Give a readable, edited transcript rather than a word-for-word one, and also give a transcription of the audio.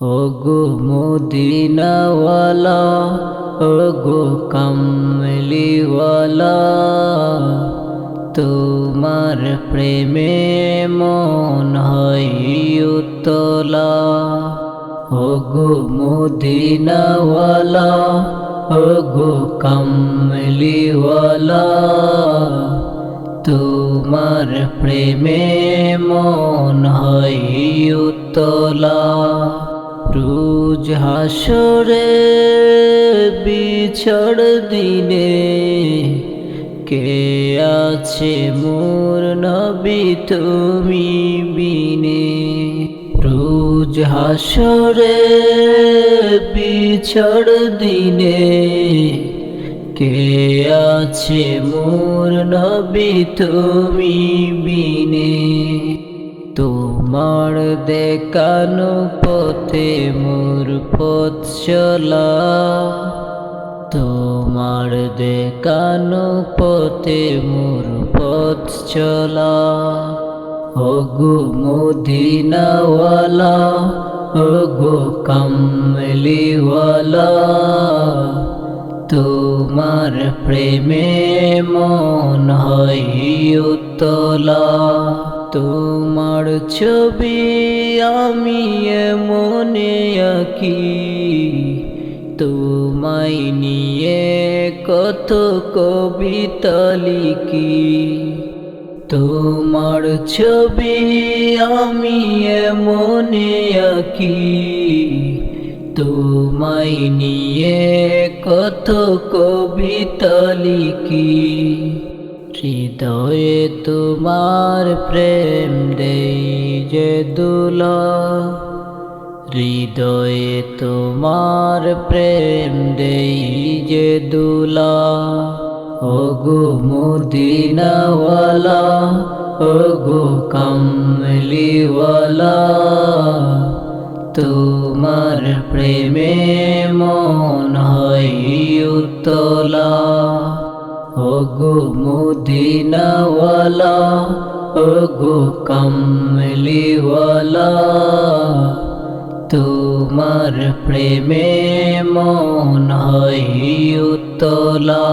ওগো মদিনাওয়ালা, ওগো কামলিওয়ালা, তোমার প্রেমে মন হয় উতলা। ওগো মদিনাওয়ালা, ওগো কামলিওয়ালা, তোমার প্রেমে মন হয় উতলা। রোজ হাসরে বিছড় দিনে কে আছে মোর নবী তুমি বিনে। রোজ হাসরে বিছড় দিনে কে আছে মোর নবী তুমি বিনে। তোমার দেখানো পথে মোর পথ চলা, তোমার দেখানো পথে মোর পথ চলা। ওগো মদিনাওয়ালা, ওগো কামলিওয়ালা, তোমার প্রেমে মন হয় উতলা। তোমার ছবি আমি মনে আঁকি, তোমায় নিয়ে কত কবিতা লিখি। তোমার ছবি আমি মনে আঁকি, তোমায় নিয়ে কত কবিতা লিখি। হৃদয়ে তোমার প্রেম দেই যে দুলা, হৃদয়ে তোমার প্রেম দেই যে দুলা। ওগো মদিনাওয়ালা, ওগো কামলিওয়ালা, তোমার প্রেমে মন হয় উতলা। ওগো মদিনাওয়ালা, ওগো কামলিওয়ালা, তোমার প্রেমে মন হয় উতলা।